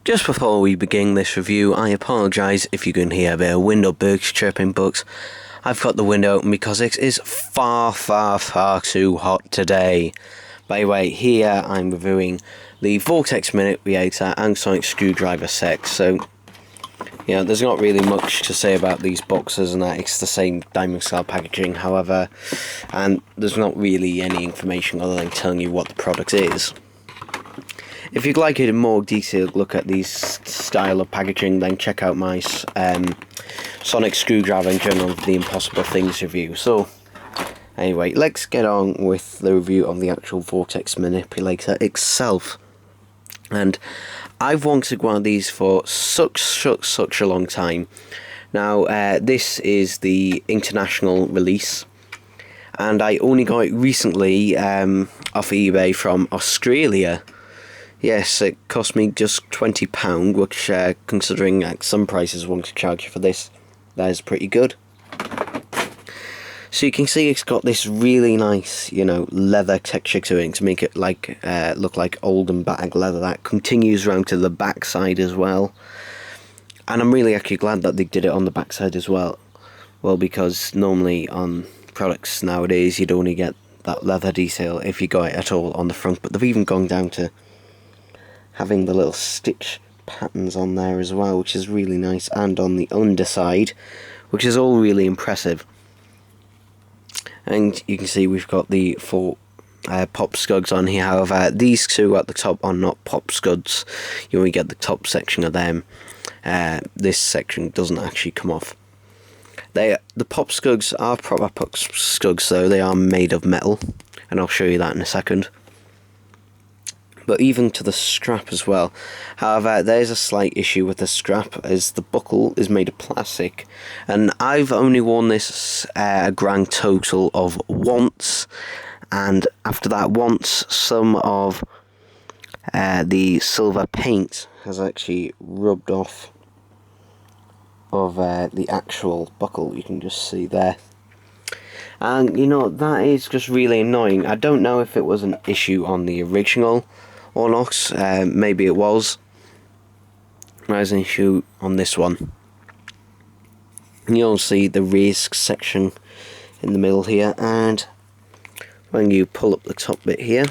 Just before we begin this review, I apologise if you can hear a bit of window bugs chirping, but I've got the window open because it is far too hot today. By the way, here I'm reviewing the Vortex Manipulator and Sonic Screwdriver set, so yeah, there's not really much to say about these boxes and that. It's the same diamond style packaging, however, and there's not really any information other than telling you what the product is. If you'd like a more detailed look at these style of packaging, then check out my Sonic Screwdriver and Journal of the Impossible Things review. So, anyway, let's get on with the review of the actual Vortex Manipulator itself. And I've wanted one of these for such a long time. Now, this is the international release, and I only got it recently off eBay from Australia. Yes, it cost me just £20, which, considering some prices want to charge you for this, that is pretty good. So you can see it's got this really nice, leather texture to it to make it look like old and battered leather. That continues around to the back side as well. And I'm really actually glad that they did it on the back side as well. Well, because normally on products nowadays you'd only get that leather detail if you got it at all on the front. But they've even gone down to having the little stitch patterns on there as well, which is really nice, and on the underside, which is all really impressive. And you can see we've got the four pop scuds on here. However, these two at the top are not pop scuds. You only get the top section of them. This section doesn't actually come off. The pop scuds are proper pop scuds, though. They are made of metal, and I'll show you that in a second. But even to the strap as well. However, there's a slight issue with the strap, as the buckle is made of plastic, and I've only worn this a grand total of once, and after that once, some of the silver paint has actually rubbed off of the actual buckle. You can just see there. And that is just really annoying. I don't know if it was an issue on the original or not. Maybe it was. There's an issue on this one. And you'll see the raised section in the middle here, and when you pull up the top bit here,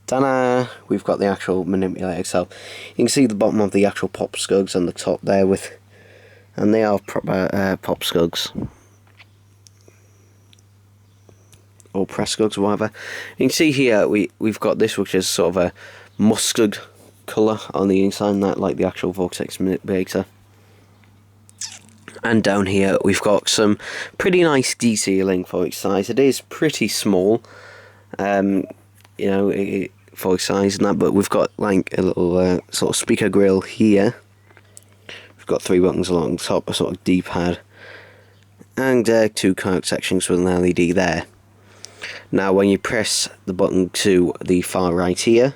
ta-da! We've got the actual manipulator itself. You can see the bottom of the actual pop scuds and the top there and they are proper pop scuds. Or press scuds or whatever. You can see here we've got this, which is sort of a mustard colour on the inside, like the actual Vortex Manipulator. And down here we've got some pretty nice detailing for its size. It is pretty small, for its size and that, but we've got like a little sort of speaker grill here. We've got 3 buttons along the top, a sort of D-pad, and 2 connect sections with an LED there. Now when you press the button to the far right here,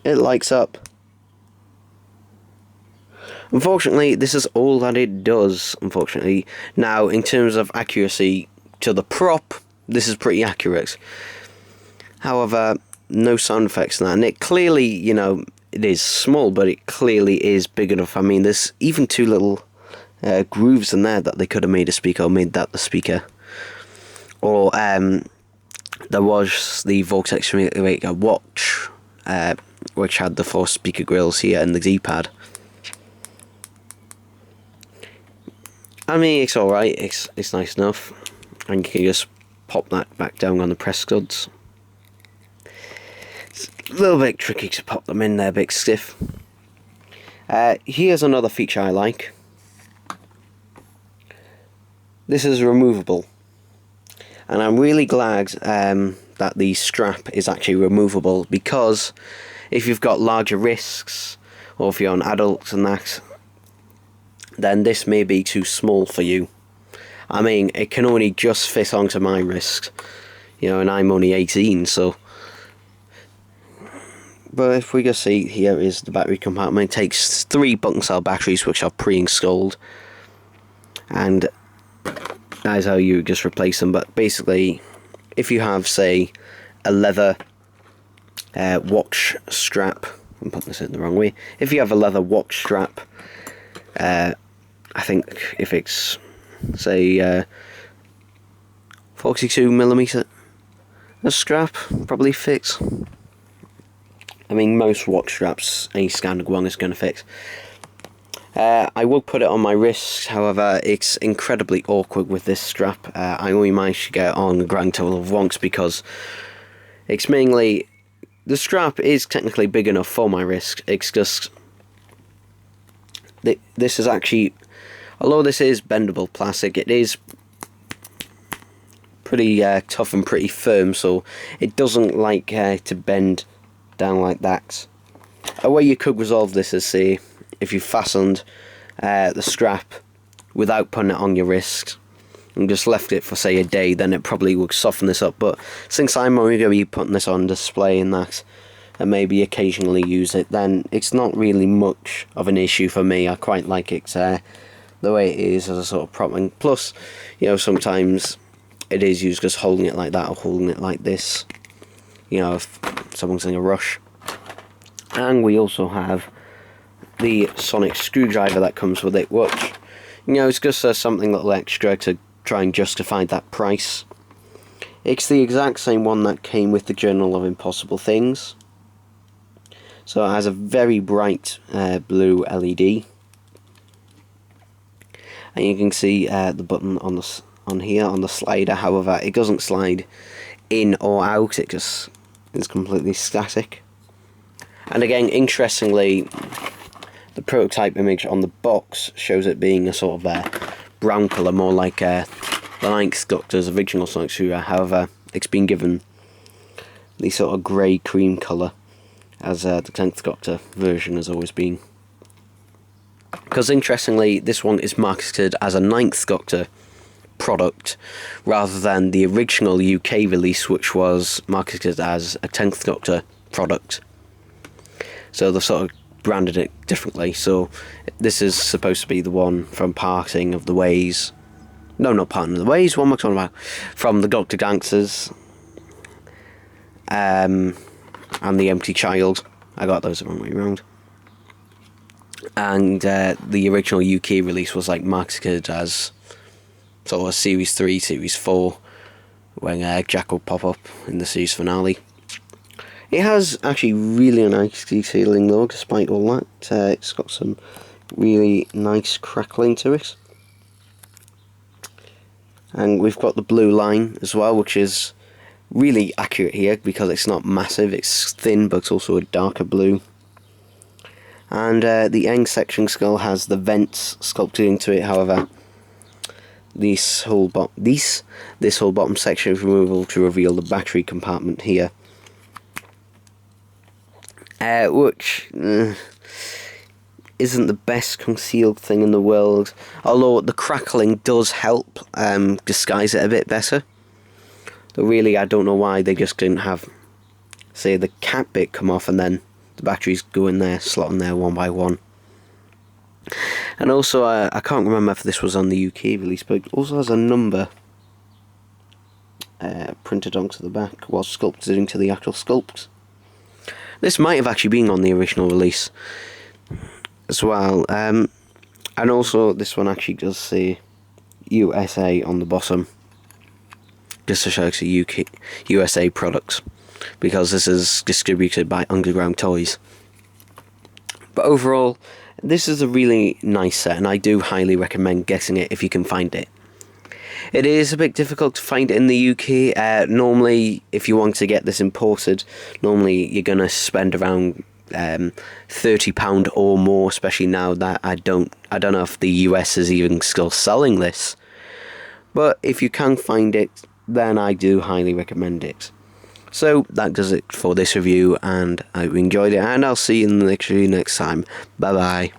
it lights up. Unfortunately, this is all that it does, unfortunately. Now, in terms of accuracy to the prop, this is pretty accurate. However, no sound effects in that, and it clearly, it is small, but it clearly is big enough. I mean, there's even 2 little grooves in there that they could have made a speaker, or made that the speaker. Or there was the Vortex Manipulator watch, which had the 4 speaker grills here and the D-pad. I mean, it's alright, it's nice enough, and you can just pop that back down on the press studs. It's a little bit tricky to pop them in there, a bit stiff. Here's another feature I like. This is removable. And I'm really glad that the strap is actually removable, because if you've got larger wrists, or if you're an adult and that, then this may be too small for you. I mean, it can only just fit onto my wrist, and I'm only 18, so. But if we just see, here is the battery compartment. It takes 3 button cell batteries, which are pre-installed, and that is how you just replace them. But basically, if you have, say, a leather watch strap. I'm putting this in the wrong way. If you have a leather watch strap, I think if it's, say, 42mm, a strap probably fits. I mean, most watch straps, any standard one is going to fix. I will put it on my wrist, however, it's incredibly awkward with this strap. I only managed to get it on a grand total of once because it's mainly, the strap is technically big enough for my wrist, it's just, this is actually, although this is bendable plastic, it is pretty tough and pretty firm, so it doesn't like to bend down like that. A way you could resolve this is, say, if you fastened the strap without putting it on your wrist and just left it for, say, a day, then it probably would soften this up. But since I'm only going to be putting this on display and that, and maybe occasionally use it, then it's not really much of an issue for me. I quite like it the way it is as a sort of prop. And plus, you know, sometimes it is used just holding it like that or holding it like this, you know, if someone's in a rush. And we also have the sonic screwdriver that comes with it, which, you know, it's just something little extra to try and justify that price. It's the exact same one that came with the Journal of Impossible Things. So it has a very bright blue LED, and you can see the button on here on the slider. However, it doesn't slide in or out, it just is completely static. And again, interestingly, the prototype image on the box shows it being a sort of brown colour, more like the 9th Doctor's original sonic screwdriver. However, it's been given the sort of grey cream colour as the 10th Doctor version has always been. Because interestingly, this one is marketed as a 9th Doctor product rather than the original UK release, which was marketed as a 10th Doctor product. So they've sort of branded it differently. So this is supposed to be the one from Parting of the Ways. No, not Parting of the Ways. What am I talking about? From the Doctor Dancers. And the Empty Child. I got those the wrong way around. And the original UK release was like marketed as sort of Series 3, Series 4, when Jack will pop up in the series finale. It has actually really nice detailing though, despite all that. It's got some really nice crackling to it. And we've got the blue line as well, which is really accurate here because it's not massive, it's thin, but it's also a darker blue. And the end section still has the vents sculpted into it. However, this whole bottom section is removable to reveal the battery compartment here, which isn't the best concealed thing in the world. Although the crackling does help disguise it a bit better. But really, I don't know why they just didn't have, say, the cap bit come off and then the batteries go in there, slot in there one by one. And also, I can't remember if this was on the UK release, but it also has a number printed onto the back while sculpted into the actual sculpt. This might have actually been on the original release as well. And also, this one actually does say USA on the bottom, just to show it's a UK USA product, because this is distributed by Underground Toys. But overall, this is a really nice set, and I do highly recommend getting it if you can find it. It is a bit difficult to find it in the UK. Normally, if you want to get this imported, normally you're going to spend around £30 or more, especially now that I don't know if the US is even still selling this. But if you can find it, then I do highly recommend it. So that does it for this review, and I hope you enjoyed it, and I'll see you in the next review next time. Bye bye.